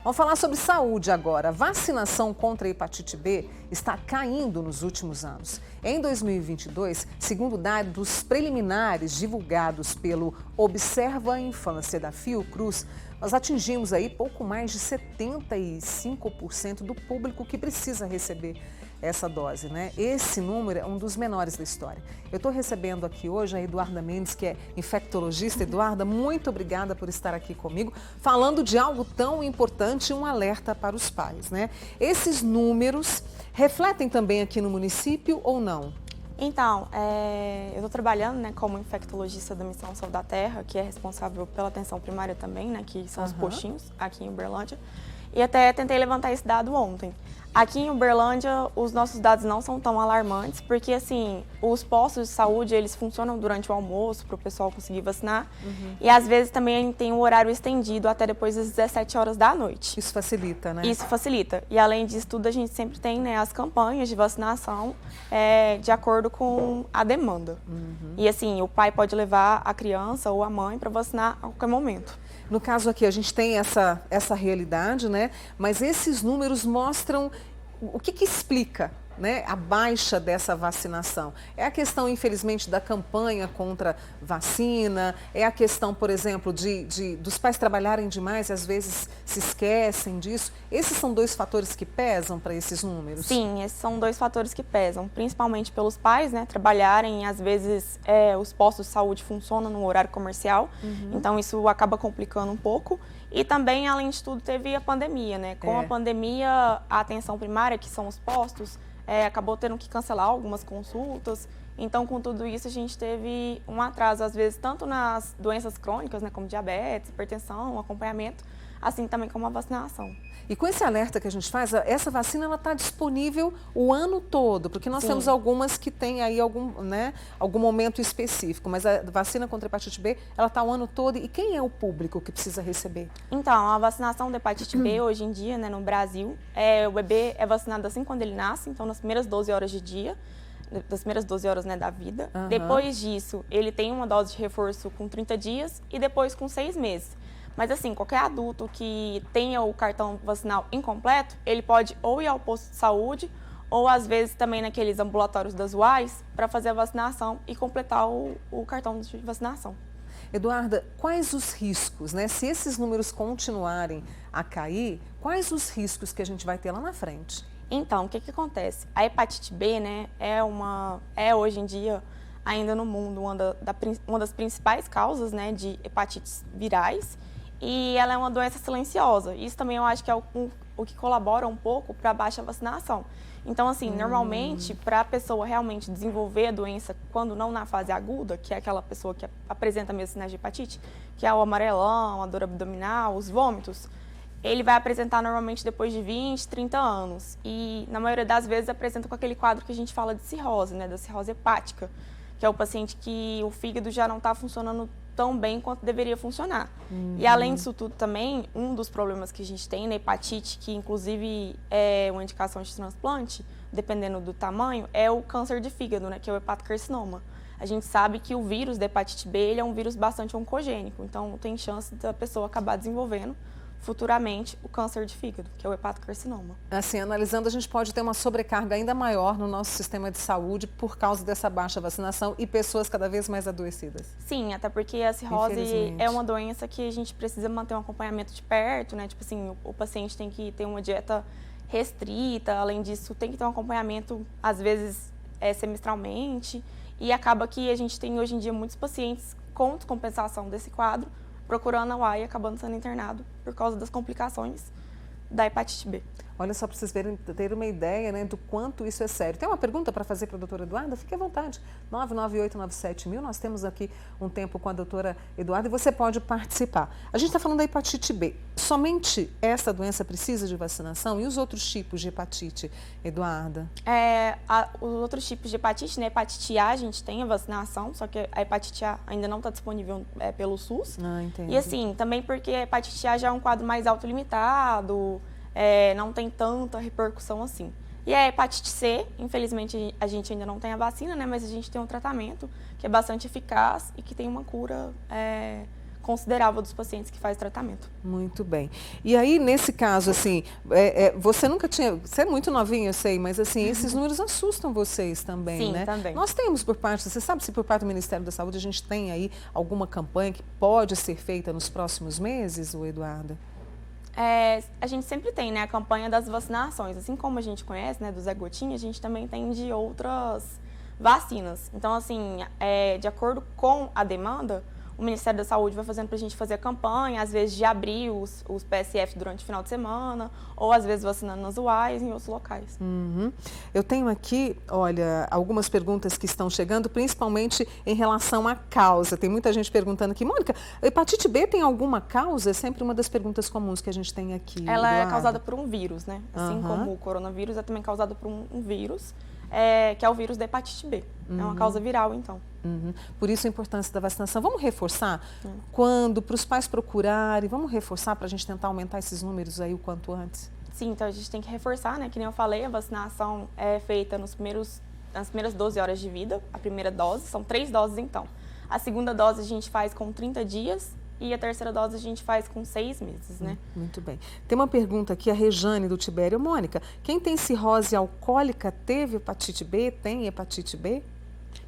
Vamos falar sobre saúde agora. A vacinação contra a hepatite B está caindo nos últimos anos. Em 2022, segundo dados preliminares divulgados pelo Observa a Infância da Fiocruz, nós atingimos aí pouco mais de 75% do público que precisa receber essa dose, né? Esse número é um dos menores da história. Eu estou recebendo aqui hoje a Eduarda Mendes, que é infectologista. Eduarda, muito obrigada por estar aqui comigo, falando de algo tão importante, um alerta para os pais, né? Esses números refletem também aqui no município ou não? Então, eu estou trabalhando, né, como infectologista da Missão Saúde da Terra, que é responsável pela atenção primária também, né, que são os postinhos aqui em Uberlândia. E até tentei levantar esse dado ontem. Aqui em Uberlândia, os nossos dados não são tão alarmantes, porque assim, os postos de saúde, eles funcionam durante o almoço para o pessoal conseguir vacinar. E às vezes também tem um horário estendido até depois das 17 horas da noite. Isso facilita, né? Isso facilita. E além disso tudo, a gente sempre tem, né, as campanhas de vacinação de acordo com a demanda. E assim, o pai pode levar a criança ou a mãe para vacinar a qualquer momento. No caso aqui, a gente tem essa realidade, né? Mas esses números mostram o que explica, né, a baixa dessa vacinação. É a questão, infelizmente, da campanha contra vacina, é a questão, por exemplo, dos pais trabalharem demais e às vezes se esquecem disso. Esses são dois fatores que pesam para esses números? Sim, esses são dois fatores que pesam, principalmente pelos pais, né, trabalharem, às vezes os postos de saúde funcionam no horário comercial, então isso acaba complicando um pouco. E também, além de tudo, teve a pandemia, né? Com a pandemia, a atenção primária, que são os postos, acabou tendo que cancelar algumas consultas. Então, com tudo isso, a gente teve um atraso, às vezes, tanto nas doenças crônicas, né, como diabetes, hipertensão, acompanhamento, assim também como a vacinação. E com esse alerta que a gente faz, essa vacina está disponível o ano todo, porque nós temos algumas que têm aí algum momento específico, mas a vacina contra a hepatite B, ela está o ano todo. E quem é o público que precisa receber? Então, a vacinação da hepatite B, hoje em dia, né, no Brasil, o bebê é vacinado assim quando ele nasce, então nas primeiras 12 horas de dia, das primeiras 12 horas, né, da vida. Depois disso, ele tem uma dose de reforço com 30 dias e depois com 6 meses. Mas assim, qualquer adulto que tenha o cartão vacinal incompleto, ele pode ou ir ao posto de saúde ou às vezes também naqueles ambulatórios das UAIs para fazer a vacinação e completar o cartão de vacinação. Eduarda, quais os riscos, né? Se esses números continuarem a cair, quais os riscos que a gente vai ter lá na frente? Então, o que acontece? A hepatite B, né, é hoje em dia, ainda no mundo, uma das principais causas, né, de hepatites virais. E ela é uma doença silenciosa. Isso também eu acho que é o que colabora um pouco para a baixa vacinação. Então, assim, normalmente, para a pessoa realmente desenvolver a doença quando não na fase aguda, que é aquela pessoa que apresenta mesmo sinais de hepatite, que é o amarelão, a dor abdominal, os vômitos, ele vai apresentar normalmente depois de 20, 30 anos. E, na maioria das vezes, apresenta com aquele quadro que a gente fala de cirrose, né, da cirrose hepática, que é o paciente que o fígado já não está funcionando tão bem quanto deveria funcionar. E além disso tudo também, um dos problemas que a gente tem na hepatite, que inclusive é uma indicação de transplante, dependendo do tamanho, é o câncer de fígado, né, que é o hepatocarcinoma. A gente sabe que o vírus da hepatite B ele é um vírus bastante oncogênico, então tem chance da pessoa acabar desenvolvendo futuramente o câncer de fígado, que é o hepatocarcinoma. Assim, analisando, a gente pode ter uma sobrecarga ainda maior no nosso sistema de saúde por causa dessa baixa vacinação e pessoas cada vez mais adoecidas. Sim, até porque a cirrose é uma doença que a gente precisa manter um acompanhamento de perto, né? Tipo assim, o paciente tem que ter uma dieta restrita, além disso tem que ter um acompanhamento, às vezes, semestralmente, e acaba que a gente tem hoje em dia muitos pacientes com descompensação desse quadro, procurando a UAI e acabando sendo internado por causa das complicações da hepatite B. Olha só, para vocês terem uma ideia, né, do quanto isso é sério. Tem uma pergunta para fazer para a doutora Eduarda? Fique à vontade. 99897.000. Nós temos aqui um tempo com a doutora Eduarda e você pode participar. A gente está falando da hepatite B. Somente essa doença precisa de vacinação? E os outros tipos de hepatite, Eduarda? Os outros tipos de hepatite, né? Hepatite A, a gente tem a vacinação, só que a hepatite A ainda não está disponível pelo SUS. Entendi. E assim, também porque a hepatite A já é um quadro mais autolimitado, não tem tanta repercussão assim. E a hepatite C, infelizmente a gente ainda não tem a vacina, né? Mas a gente tem um tratamento que é bastante eficaz e que tem uma cura considerável dos pacientes que faz tratamento. Muito bem. E aí, nesse caso, assim, você nunca tinha... Você é muito novinha, eu sei, mas assim, esses números assustam vocês também, Sim, né? também. Nós temos por parte... Você sabe se por parte do Ministério da Saúde a gente tem aí alguma campanha que pode ser feita nos próximos meses, Eduarda? A gente sempre tem, né, a campanha das vacinações. Assim como a gente conhece, né, do Zé Gotinha, a gente também tem de outras vacinas. Então, assim, de acordo com a demanda, o Ministério da Saúde vai fazendo para a gente fazer a campanha, às vezes de abrir os PSF durante o final de semana, ou às vezes vacinando nas UAIs em outros locais. Uhum. Eu tenho aqui, olha, algumas perguntas que estão chegando, principalmente em relação à causa. Tem muita gente perguntando aqui, Mônica, hepatite B tem alguma causa? É sempre uma das perguntas comuns que a gente tem aqui. Ela Eduardo. é causada por um vírus, né? Assim como o coronavírus é também causado por um vírus, que é o vírus da hepatite B. É uma causa viral, então. Por isso a importância da vacinação. Vamos reforçar? Quando, para os pais procurarem, vamos reforçar para a gente tentar aumentar esses números aí o quanto antes? Sim, então a gente tem que reforçar, né? Que nem eu falei, a vacinação é feita nas primeiras 12 horas de vida, a primeira dose, são 3 doses então. A segunda dose a gente faz com 30 dias e a terceira dose a gente faz com 6 meses, né? Muito bem. Tem uma pergunta aqui, a Rejane do Tibério. Mônica, quem tem cirrose alcoólica teve hepatite B? Tem hepatite B?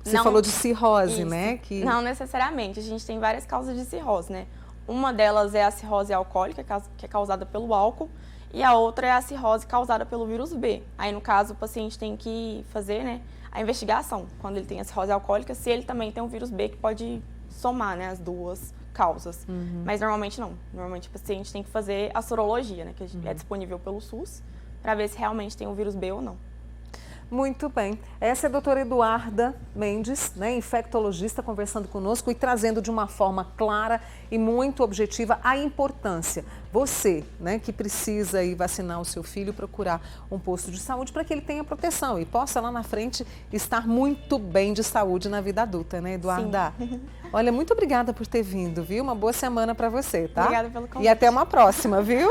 Você falou de cirrose, isso, né? Não necessariamente, a gente tem várias causas de cirrose, né? Uma delas é a cirrose alcoólica, que é causada pelo álcool, e a outra é a cirrose causada pelo vírus B. Aí, no caso, o paciente tem que fazer, né, a investigação, quando ele tem a cirrose alcoólica, se ele também tem o vírus B, que pode somar, né, as duas causas. Mas normalmente não. Normalmente o paciente tem que fazer a sorologia, né, que é disponível pelo SUS, para ver se realmente tem o vírus B ou não. Muito bem. Essa é a doutora Eduarda Mendes, né, infectologista, conversando conosco e trazendo de uma forma clara e muito objetiva a importância. Você, né, que precisa ir vacinar o seu filho, procurar um posto de saúde para que ele tenha proteção e possa lá na frente estar muito bem de saúde na vida adulta, né, Eduarda? Sim. Olha, muito obrigada por ter vindo, viu? Uma boa semana para você, tá? Obrigada pelo convite. E até uma próxima, viu?